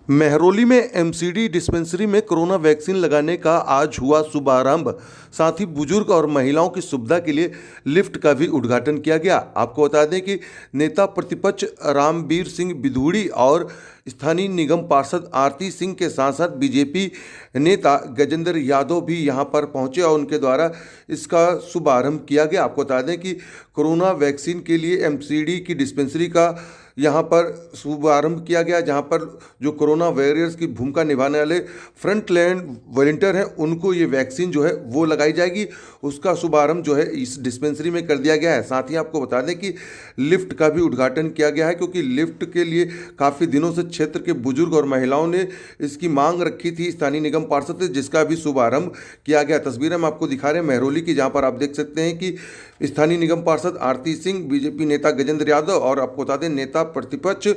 महरौली में MCD dispensary में corona vaccine लगाने का आज हुआ शुभारंभ। साथ ही बुजुर्ग और महिलाओं की सुविधा के लिए लिफ्ट का भी उद्घाटन किया गया। आपको बता दें कि नेता प्रतिपक्ष रामवीर सिंह बिधूड़ी और स्थानीय निगम पार्षद आरती सिंह के साथ साथ बीजेपी नेता गजेंद्र यादव भी यहां पर पहुंचे और उनके द्वारा इसका शुभारंभ किया गया। आपको बता दें कि कोरोना वैक्सीन के लिए एमसीडी की डिस्पेंसरी का यहाँ पर शुभारंभ किया गया, जहाँ पर जो कोरोना वॉरियर्स की भूमिका निभाने वाले फ्रंट लाइन वॉलंटियर हैं उनको ये वैक्सीन जो है वो लगाई जाएगी। उसका शुभारंभ जो है इस डिस्पेंसरी में कर दिया गया है। साथ ही आपको बता दें कि लिफ्ट का भी उद्घाटन किया गया है, क्योंकि लिफ्ट के लिए काफ़ी दिनों से क्षेत्र के बुजुर्ग और महिलाओं ने इसकी मांग रखी थी स्थानीय निगम पार्षद से, जिसका भी शुभारंभ किया गया। तस्वीरें हम आपको दिखा रहे हैं महरौली की, जहाँ पर आप देख सकते हैं कि स्थानीय निगम पार्षद आरती सिंह, बीजेपी नेता गजेंद्र यादव और आपको बता दें नेता प्रतिपक्ष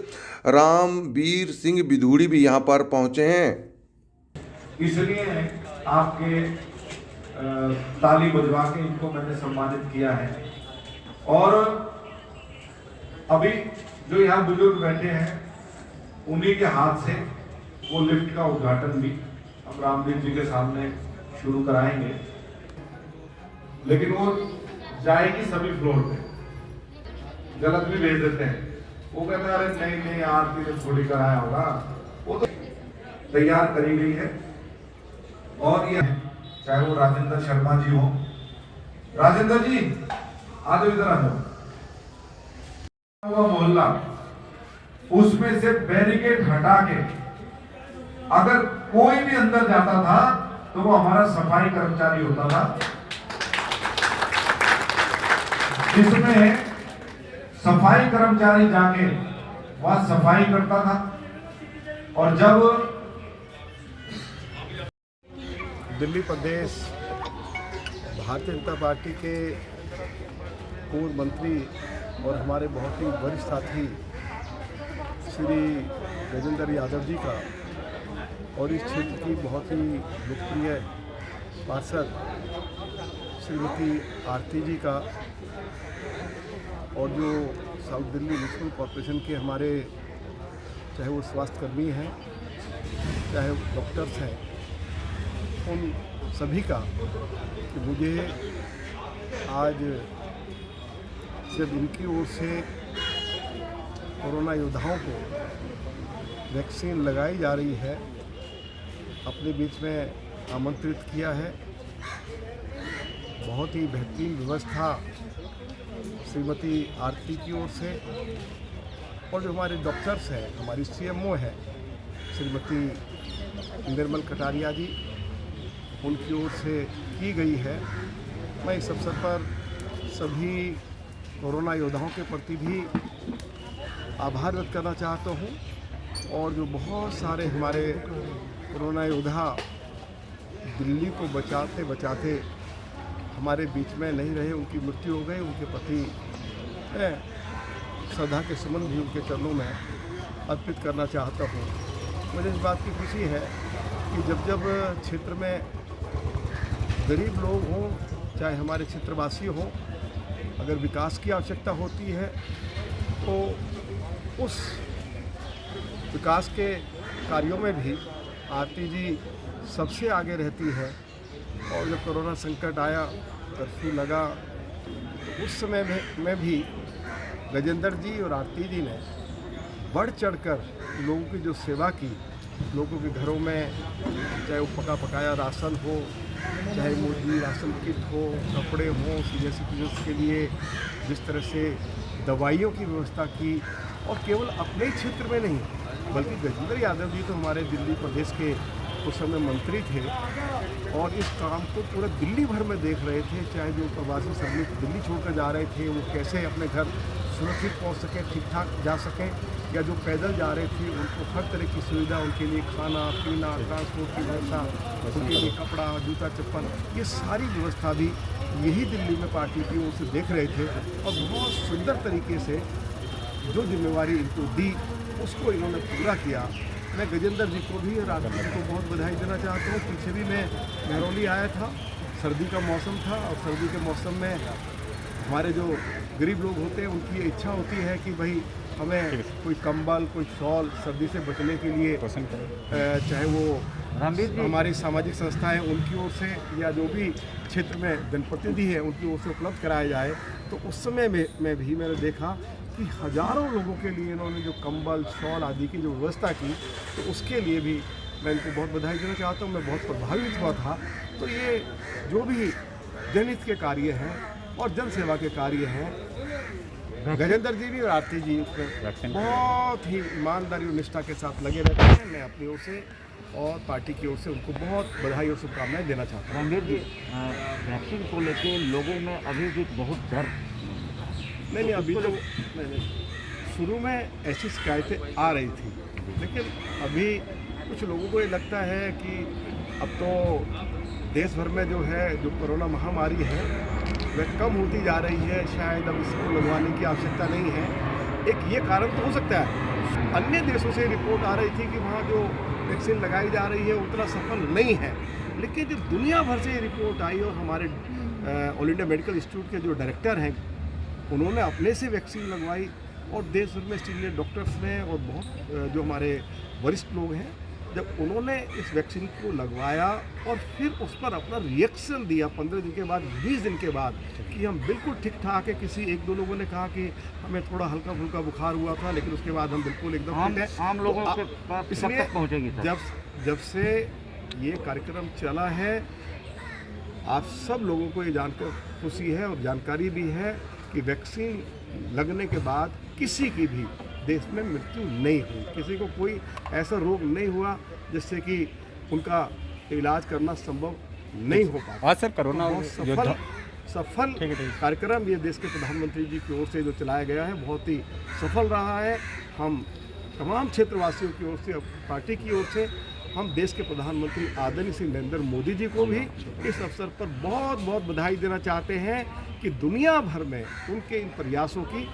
रामवीर सिंह बिधूड़ी भी यहां पर पहुंचे हैं। इसलिए आपके ताली बजवा के इनको मैंने सम्मानित किया है। और अभी जो यहाँ बुजुर्ग बैठे हैं उन्हीं के हाथ से वो लिफ्ट का उद्घाटन भी हम रामवीर जी के सामने शुरू कराएंगे, लेकिन वो जाएगी सभी फ्लोर पे। गलत भी भेज देते हैं, वो कहते हैं अरे नहीं नहीं आरती ने थोड़ी कराया होगा, वो तो तैयार करी गई है। और ये चाहे वो राजेंद्र शर्मा जी हो, राजेंद्र जी आ जाओ, इधर आ जाओ। मोहल्ला उसमें से बैरिकेड हटा के अगर कोई भी अंदर जाता था तो वो हमारा सफाई कर्मचारी होता था, जिसमें सफाई कर्मचारी जाके वहां सफाई करता था। और जब दिल्ली प्रदेश भारतीय जनता पार्टी के पूर्व मंत्री और हमारे बहुत ही वरिष्ठ साथी श्री गजेंद्र यादव जी का और इस क्षेत्र की बहुत ही लोकप्रिय पार्षद श्रीमती आरती जी का और जो साउथ दिल्ली म्यूनसिपल कॉरपोरेशन के हमारे चाहे वो स्वास्थ्यकर्मी हैं चाहे डॉक्टर्स हैं, उन सभी का कि मुझे आज जब इनकी ओर से कोरोना योद्धाओं को वैक्सीन लगाई जा रही है अपने बीच में आमंत्रित किया है। बहुत ही बेहतरीन व्यवस्था श्रीमती आरती की ओर से और जो हमारे डॉक्टर्स हैं, हमारी सीएमओ है श्रीमती निर्मल कटारिया जी, उनकी ओर से की गई है। मैं इस अवसर पर सभी कोरोना योद्धाओं के प्रति भी आभार व्यक्त करना चाहता हूं। और जो बहुत सारे हमारे कोरोना योद्धा दिल्ली को बचाते बचाते हमारे बीच में नहीं रहे, उनकी मृत्यु हो गई, उनके प्रति श्रद्धा के सुमन भी उनके चरणों में अर्पित करना चाहता हूँ। मुझे इस बात की खुशी है कि जब जब क्षेत्र में गरीब लोग हों चाहे हमारे क्षेत्रवासी हों, अगर विकास की आवश्यकता होती है तो उस विकास के कार्यों में भी आरती जी सबसे आगे रहती है। और जब कोरोना संकट आया, कर्फ्यू लगा, तो उस समय में भी गजेंद्र जी और आरती जी ने बढ़ चढ़कर लोगों की जो सेवा की, लोगों के घरों में चाहे वो पका पकाया राशन हो, चाहे मोदी राशन किट हो, कपड़े हों, सीनियर सिटीजन्स के लिए जिस तरह से दवाइयों की व्यवस्था की, और केवल अपने ही क्षेत्र में नहीं बल्कि गजेंद्र यादव जी तो हमारे दिल्ली प्रदेश के उस समय मंत्री थे और इस काम को पूरा दिल्ली भर में देख रहे थे। चाहे जो प्रवासी श्रमिक दिल्ली छोड़कर जा रहे थे वो कैसे अपने घर सुरक्षित पहुंच सकें, ठीक ठाक जा सकें, या जो पैदल जा रहे थे उनको हर तरह की सुविधा, उनके लिए खाना पीना, ट्रांसपोर्ट की व्यवस्था, उनके लिए कपड़ा, जूता चप्पल, ये सारी व्यवस्था भी यही दिल्ली में पार्टी की ओर से देख रहे थे। और बहुत सुंदर तरीके से जो जिम्मेवारी इनको दी उसको इन्होंने पूरा किया। मैं गजेंद्र जी को भी और आरती जी को बहुत बधाई देना चाहता हूँ। पीछे भी मैं महरौली आया था, सर्दी का मौसम था और सर्दी के मौसम में हमारे जो गरीब लोग होते हैं उनकी ये इच्छा होती है कि भाई हमें कोई कंबल, कोई शॉल सर्दी से बचने के लिए चाहे वो हमारी सामाजिक संस्थाएं उनकी ओर से या जो भी क्षेत्र में जनप्रतिनिधि है उनकी ओर से उपलब्ध कराया जाए। तो उस समय में भी मैंने देखा कि हज़ारों लोगों के लिए इन्होंने जो कंबल, शॉल आदि की जो व्यवस्था की, तो उसके लिए भी मैं इनको बहुत बधाई देना चाहता हूँ। मैं बहुत प्रभावित हुआ था। तो ये जो भी जनहित के कार्य हैं और जन सेवा के कार्य हैं, गजेंद्र जी भी और आरती जी उसमें बहुत ही ईमानदारी और निष्ठा के साथ लगे रहते हैं। मैं अपनी ओर से और पार्टी की ओर से उनको बहुत बधाई और शुभकामनाएं देना चाहता हूँ। रणवीर जी, वैक्सीन को लेके लोगों में अभी भी बहुत डर। नहीं, अभी तो नहीं, शुरू में ऐसी शिकायतें आ रही थी, लेकिन अभी कुछ लोगों को ये लगता है कि अब तो देश भर में जो है जो कोरोना महामारी है वह कम होती जा रही है, शायद अब इसको लगवाने की आवश्यकता नहीं है। एक ये कारण तो हो सकता है। अन्य देशों से रिपोर्ट आ रही थी कि वहाँ जो वैक्सीन लगाई जा रही है उतना सफल नहीं है, लेकिन जब दुनिया भर से रिपोर्ट आई और हमारे ऑल इंडिया मेडिकल इंस्टीट्यूट के जो डायरेक्टर हैं उन्होंने अपने से वैक्सीन लगवाई और देश भर में सीनियर डॉक्टर्स ने और बहुत जो हमारे वरिष्ठ लोग हैं, जब उन्होंने इस वैक्सीन को लगवाया और फिर उस पर अपना रिएक्शन दिया 15 दिन के बाद, 20 दिन के बाद, कि हम बिल्कुल ठीक ठाक है। किसी एक दो लोगों ने कहा कि हमें थोड़ा हल्का फुल्का बुखार हुआ था, लेकिन उसके बाद हम बिल्कुल एकदम ठीक है। आम लोगों के पास इसलिए पहुँचेगी जब से ये कार्यक्रम चला है, आप सब लोगों को ये जानकर खुशी है और जानकारी भी है कि वैक्सीन लगने के बाद किसी की भी देश में मृत्यु नहीं हुई, किसी को कोई ऐसा रोग नहीं हुआ जिससे कि उनका इलाज करना संभव नहीं हो पाया। हाँ सर, कोरोना तो सफल कार्यक्रम ये देश के प्रधानमंत्री जी की ओर से जो चलाया गया है बहुत ही सफल रहा है। हम तमाम क्षेत्रवासियों की ओर से, पार्टी की ओर से, हम देश के प्रधानमंत्री आदरणीय श्री नरेंद्र मोदी जी को भी इस अवसर पर बहुत बहुत बधाई देना चाहते हैं कि दुनिया भर में उनके इन प्रयासों की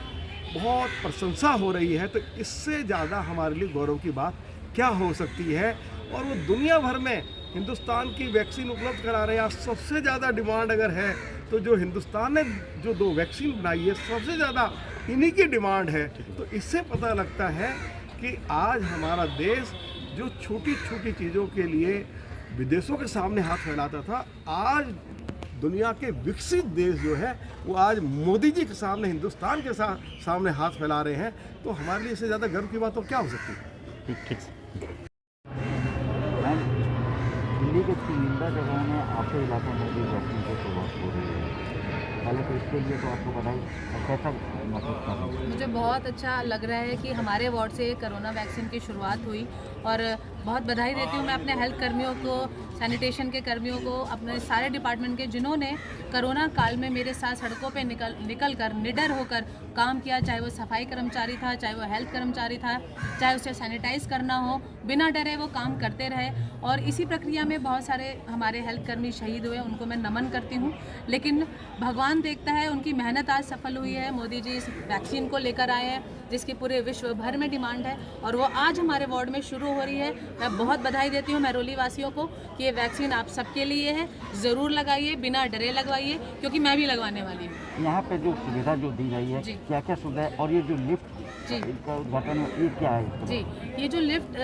बहुत प्रशंसा हो रही है। तो इससे ज़्यादा हमारे लिए गौरव की बात क्या हो सकती है। और वो दुनिया भर में हिंदुस्तान की वैक्सीन उपलब्ध करा रहे हैं। सबसे ज़्यादा डिमांड अगर है तो जो हिंदुस्तान ने जो 2 वैक्सीन बनाई है, सबसे ज़्यादा इन्हीं की डिमांड है। तो इससे पता लगता है कि आज हमारा देश जो छोटी छोटी चीज़ों के लिए विदेशों के सामने हाथ फैलाता था, आज दुनिया के विकसित देश जो है वो आज मोदी जी के सामने, हिंदुस्तान के सामने हाथ फैला रहे हैं। तो हमारे लिए इससे ज़्यादा गर्व की बात और क्या हो सकती है। ठीक। मैम, दिल्ली के चुनिंदा जगहों में आपके इलाकों में भी वैक्सीन की शुरुआत हो रही है, पहले तो इसके लिए तो आपको बधाई। कैसा महसूस कर रहे हैं? मुझे बहुत अच्छा लग रहा है कि हमारे वार्ड से कोरोना वैक्सीन की शुरुआत हुई और बहुत बधाई देती हूँ मैं अपने हेल्थ कर्मियों को, सैनिटेशन के कर्मियों को, अपने सारे डिपार्टमेंट के, जिन्होंने कोरोना काल में मेरे साथ सड़कों पे निकल कर निडर होकर काम किया। चाहे वो सफाई कर्मचारी था, चाहे वो हेल्थ कर्मचारी था, चाहे उसे सैनिटाइज़ करना हो, बिना डरे वो काम करते रहे। और इसी प्रक्रिया में बहुत सारे हमारे हेल्थ कर्मी शहीद हुए, उनको मैं नमन करती हूँ। लेकिन भगवान देखता है, उनकी मेहनत आज सफल हुई है। मोदी जी इस वैक्सीन को लेकर आए हैं जिसकी पूरे विश्व भर में डिमांड है और वो आज हमारे वार्ड में शुरू हो रही है। मैं बहुत बधाई देती हूँ महरौली वासियों को कि ये वैक्सीन आप सबके लिए है। ज़रूर लगाइए, बिना डरे लगवाइए, क्योंकि मैं भी लगवाने वाली हूँ। यहाँ पे जो सुविधा जो दी गई है, क्या क्या सुविधा है, और ये जो लिफ्ट जी का उद्घाटन ये क्या है? जी, ये जो लिफ्ट,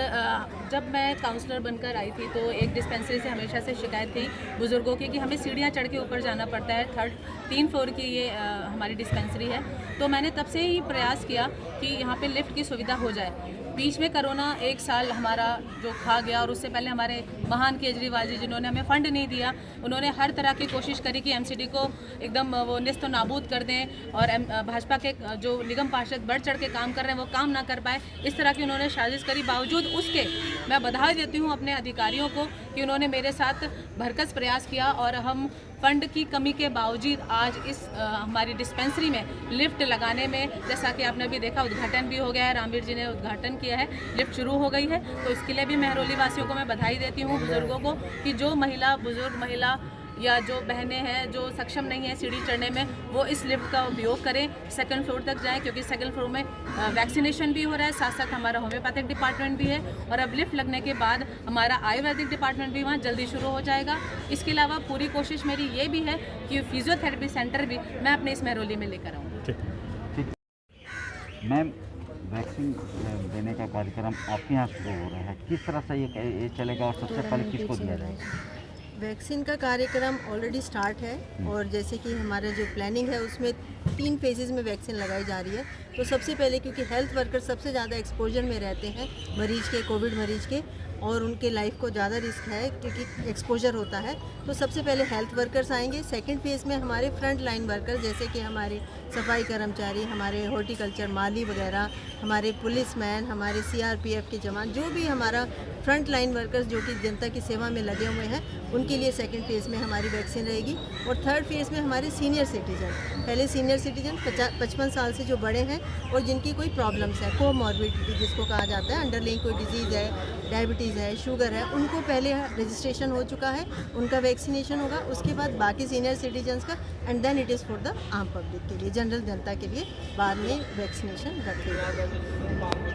जब मैं काउंसलर बनकर आई थी तो एक डिस्पेंसरी से हमेशा से शिकायत थी बुज़ुर्गों की कि हमें सीढ़ियाँ चढ़ के ऊपर जाना पड़ता है। 3 फ्लोर की ये हमारी डिस्पेंसरी है। तो मैंने तब से ही प्रयास किया कि यहाँ पे लिफ्ट की सुविधा हो जाए। बीच में कोरोना 1 साल हमारा जो खा गया, और उससे पहले हमारे महान केजरीवाल जी, जिन्होंने हमें फ़ंड नहीं दिया, उन्होंने हर तरह की कोशिश करी कि एमसीडी को एकदम वो निस्त नाबूद कर दें और भाजपा के जो निगम पार्षद बढ़ चढ़ के काम कर रहे हैं वो काम ना कर पाए। इस तरह की उन्होंने साजिश करी। बावजूद उसके मैं बधाई देती हूँ अपने अधिकारियों को कि उन्होंने मेरे साथ भरकस प्रयास किया और हम फंड की कमी के बावजूद आज इस हमारी डिस्पेंसरी में लिफ्ट लगाने में, जैसा कि आपने अभी देखा, उद्घाटन भी हो गया है, रामवीर जी ने उद्घाटन किया है, लिफ्ट शुरू हो गई है। तो इसके लिए भी महरौली वासियों को मैं बधाई देती हूँ, बुज़ुर्गों को, कि जो बुज़ुर्ग महिला या जो बहनें हैं जो सक्षम नहीं है सीढ़ी चढ़ने में, वो इस लिफ्ट का उपयोग करें, 2nd फ्लोर तक जाएं, क्योंकि 2nd फ्लोर में वैक्सीनेशन भी हो रहा है, साथ साथ हमारा होम्योपैथिक डिपार्टमेंट भी है। और अब लिफ्ट लगने के बाद हमारा आयुर्वेदिक डिपार्टमेंट भी वहाँ जल्दी शुरू हो जाएगा। इसके अलावा पूरी कोशिश मेरी ये भी है कि फिजियोथेरेपी सेंटर भी मैं अपने इस महरौली में लेकर आऊँ। मैम, वैक्सीन देने का कार्यक्रम आपके यहाँ शुरू हो रहा है, किस तरह से ये चलेगा और सबसे पहले किसको दिया जाएगा? वैक्सीन का कार्यक्रम ऑलरेडी स्टार्ट है और जैसे कि हमारा जो प्लानिंग है उसमें 3 फेजेस में वैक्सीन लगाई जा रही है। तो सबसे पहले क्योंकि हेल्थ वर्कर सबसे ज़्यादा एक्सपोजर में रहते हैं मरीज के, कोविड मरीज के, और उनके लाइफ को ज़्यादा रिस्क है क्योंकि एक्सपोजर होता है, तो सबसे पहले हेल्थ वर्कर्स आएंगे। सेकंड फेज़ में हमारे फ्रंट लाइन वर्कर जैसे कि हमारे सफाई कर्मचारी, हमारे हॉर्टिकल्चर माली वगैरह, हमारे पुलिसमैन, हमारे सीआरपीएफ के जवान, जो भी हमारा फ्रंट लाइन वर्कर्स जो कि जनता की सेवा में लगे हुए हैं, उनके लिए सेकंड फेज़ में हमारी वैक्सीन रहेगी। और थर्ड फेज़ में हमारे सीनियर सिटीजन, पहले सीनियर सिटीजन 55 साल से जो बड़े हैं और जिनकी कोई प्रॉब्लम्स है, कोमॉर्बिडिटी जिसको कहा जाता है, अंडरलाइंग कोई डिजीज़ है, डायबिटीज़ है, शुगर है, उनको पहले रजिस्ट्रेशन हो चुका है, उनका वैक्सीनेशन होगा। उसके बाद बाकी सीनियर सिटीजन्स का, and then it is for the आम पब्लिक के लिए, जनरल जनता के लिए बाद में वैक्सीनेशन रखेगा।